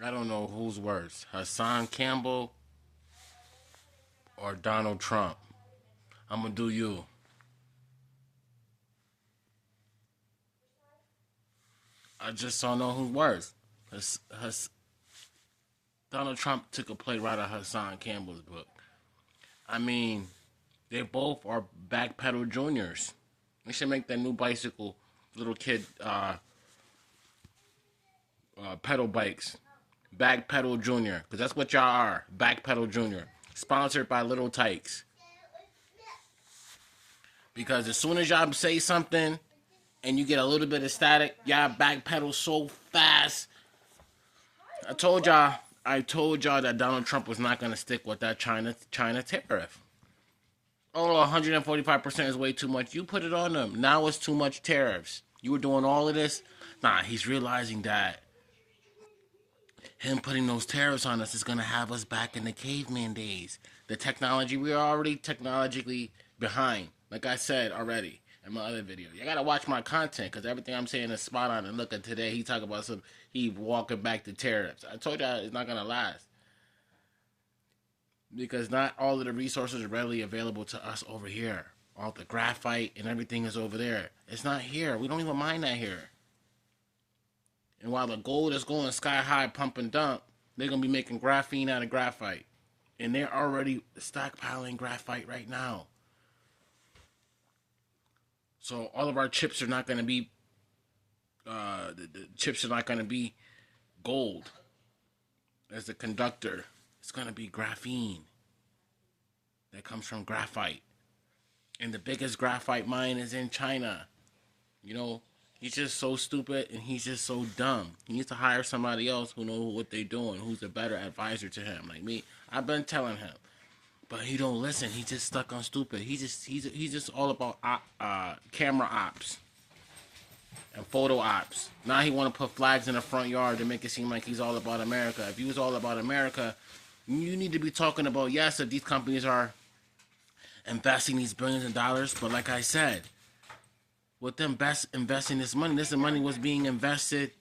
I don't know who's worse, Hassan Campbell or Donald Trump. I'm gonna do you. I just don't know who's worse. Donald Trump took a play right out of Hassan Campbell's book. I mean, they both are backpedal juniors. They should make that new bicycle, little kid pedal bikes. Backpedal Junior, because that's what y'all are. Backpedal Junior. Sponsored by Little Tykes. Because as soon as y'all say something and you get a little bit of static, y'all backpedal so fast. I told y'all that Donald Trump was not gonna stick with that China tariff. Oh, 145% is way too much. You put it on them. Now it's too much tariffs. You were doing all of this. Nah, he's realizing that him putting those tariffs on us is gonna have us back in the caveman days. The technology, we are already technologically behind. Like I said already in my other video. You gotta watch my content because everything I'm saying is spot on. And look at today, he talking about he walking back the tariffs. I told y'all it's not gonna last. Because not all of the resources are readily available to us over here. All the graphite and everything is over there. It's not here. We don't even mine that here. And while the gold is going sky high, pump and dump, they're going to be making graphene out of graphite. And they're already stockpiling graphite right now. So all of our chips are not going to be, the chips are not going to be gold as the conductor. It's going to be graphene that comes from graphite. And the biggest graphite mine is in China. You know, he's just so stupid and he's just so dumb. He needs to hire somebody else who knows what they're doing, who's a better advisor to him. Like me, I've been telling him. But he don't listen. He just stuck on stupid. He's just all about camera ops and photo ops. Now he want to put flags in the front yard to make it seem like he's all about America. If he was all about America, you need to be talking about, yes, that these companies are investing these billions of dollars. But like I said, with them investing this money was being invested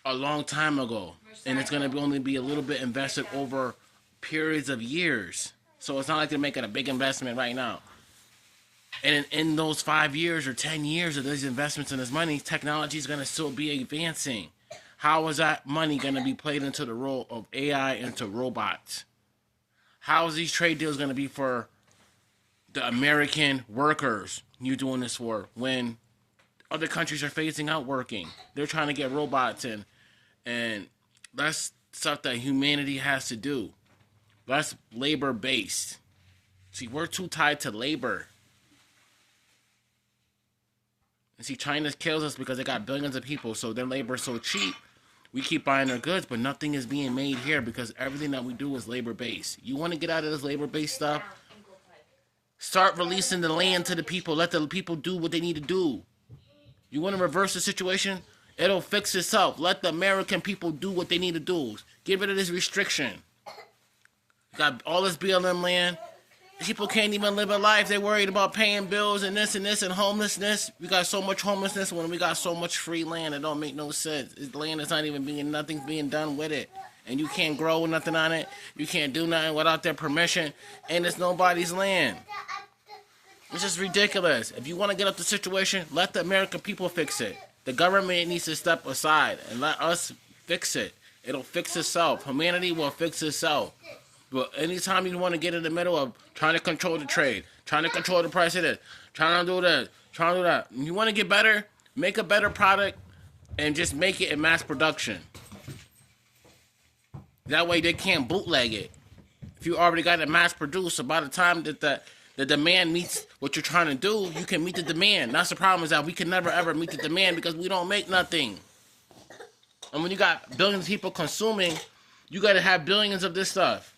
a long time ago. And it's going to only be a little bit invested over periods of years. So it's not like they're making a big investment right now. And in those 5 years or 10 years of these investments in this money, technology is going to still be advancing. How is that money going to be played into the role of AI into robots? How is these trade deals going to be for the American workers you're doing this for when other countries are phasing out working? They're trying to get robots in. And that's stuff that humanity has to do. That's labor-based. See, we're too tied to labor. And see, China kills us because they got billions of people, so their labor is so cheap. We keep buying their goods, but nothing is being made here because everything that we do is labor-based. You want to get out of this labor-based stuff? Start releasing the land to the people. Let the people do what they need to do. You want to reverse the situation? It'll fix itself. Let the American people do what they need to do. Get rid of this restriction. You got all this BLM land. People can't even live a life. They're worried about paying bills and this and homelessness. We got so much homelessness when we got so much free land. It don't make no sense. This land is not even nothing's being done with it. And you can't grow nothing on it. You can't do nothing without their permission. And it's nobody's land. It's just ridiculous. If you want to get up the situation, let the American people fix it. The government needs to step aside and let us fix it. It'll fix itself. Humanity will fix itself. But anytime you want to get in the middle of trying to control the trade, trying to control the price of this, trying to do this, trying to do that, you want to get better, make a better product and just make it in mass production. That way they can't bootleg it. If you already got it mass produced, so by the time that the demand meets what you're trying to do, you can meet the demand. That's the problem, is that we can never ever meet the demand because we don't make nothing. And when you got billions of people consuming, you got to have billions of this stuff.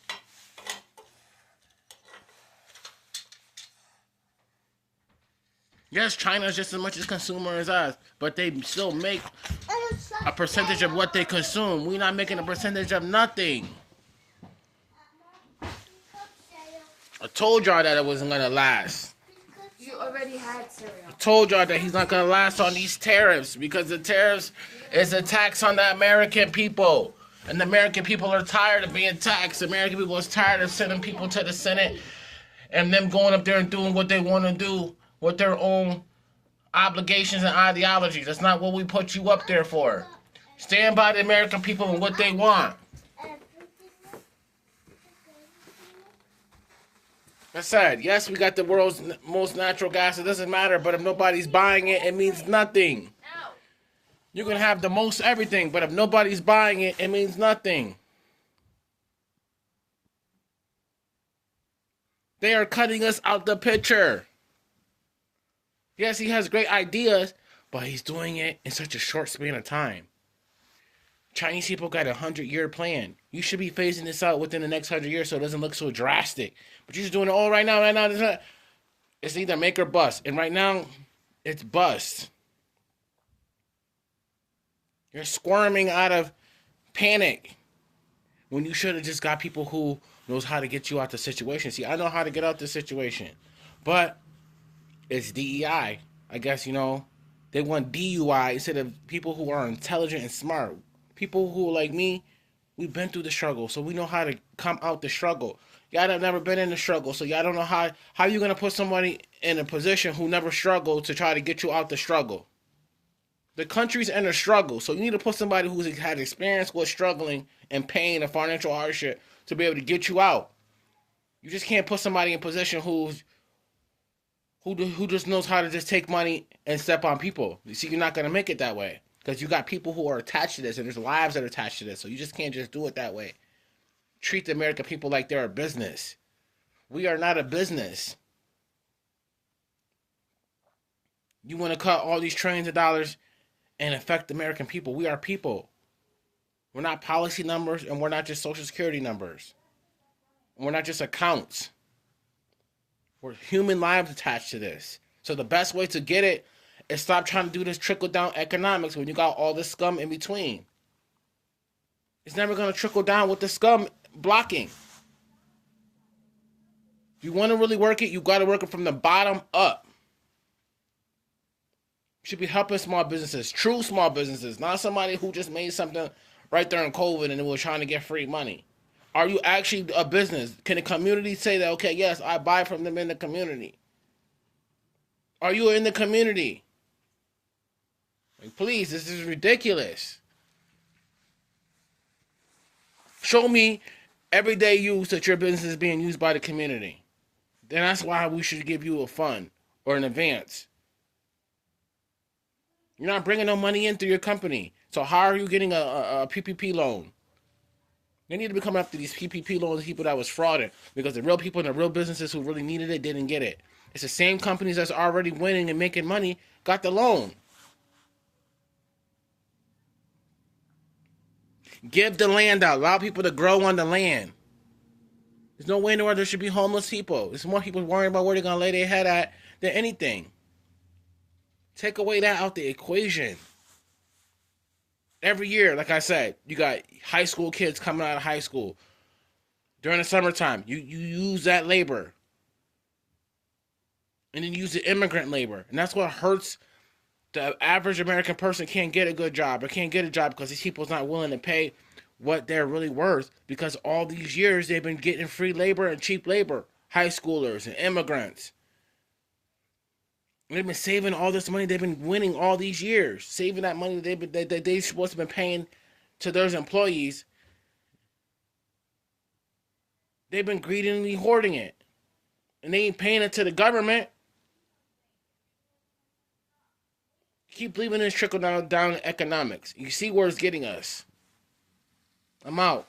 Yes, China is just as much a consumer as us, but they still make a percentage of what they consume. We're not making a percentage of nothing. I told y'all that it wasn't going to last. You already had cereal. I told y'all that he's not going to last on these tariffs because the tariffs is a tax on the American people. And the American people are tired of being taxed. The American people is tired of sending people to the Senate and them going up there and doing what they want to do with their own obligations and ideologies. That's not what we put you up there for. Stand by the American people and what they want. I said, yes, we got the world's most natural gas. It doesn't matter, but if nobody's buying it, it means nothing. You can have the most everything, but if nobody's buying it, it means nothing. They are cutting us out the picture. Yes, he has great ideas, but he's doing it in such a short span of time. Chinese people got a 100-year plan. You should be phasing this out within the next 100 years so it doesn't look so drastic. But you're just doing it all right now. It's either make or bust. And right now, it's bust. You're squirming out of panic when you should have just got people who knows how to get you out the situation. See, I know how to get out the situation. But it's DEI. I guess, they want DUI instead of people who are intelligent and smart. People who, like me, we've been through the struggle, so we know how to come out the struggle. Y'all have never been in the struggle, so y'all don't know how you going to put somebody in a position who never struggled to try to get you out the struggle. The country's in a struggle, so you need to put somebody who's had experience with struggling and pain and financial hardship to be able to get you out. You just can't put somebody in a position who just knows how to just take money and step on people. You see, you're not going to make it that way because you got people who are attached to this and there's lives that are attached to this, so you just can't just do it that way. Treat the American people like they're a business. We are not a business. You want to cut all these trillions of dollars and affect the American people. We are people. We're not policy numbers, and we're not just Social Security numbers. And we're not just accounts. We're human lives attached to this. So the best way to get it is stop trying to do this trickle-down economics when you got all this scum in between. It's never going to trickle down with the scum blocking. If you want to really work it, you got to work it from the bottom up. You should be helping small businesses, true small businesses, not somebody who just made something right there in COVID and was trying to get free money. Are you actually a business? Can the community say that, okay, yes, I buy from them in the community? Are you in the community? Like, please, this is ridiculous. Show me everyday use that your business is being used by the community. Then that's why we should give you a fund or an advance. You're not bringing no money in through your company. So how are you getting a PPP loan? They need to be coming after these PPP loans, people that was frauding, because the real people and the real businesses who really needed it didn't get it. It's the same companies that's already winning and making money got the loan. Give the land out. Allow people to grow on the land. There's no way in the world there should be homeless people. There's more people worrying about where they're going to lay their head at than anything. Take away that out the equation. Every year, like I said, you got high school kids coming out of high school. During the summertime, you use that labor. And then you use the immigrant labor. And that's what hurts. The average American person can't get a good job or can't get a job because these people's not willing to pay what they're really worth, because all these years they've been getting free labor and cheap labor. High schoolers and immigrants. They've been saving all this money. They've been winning all these years. Saving that money that they're supposed to have been paying to their employees. They've been greedily hoarding it. And they ain't paying it to the government. Keep believing in this trickle down economics. You see where it's getting us. I'm out.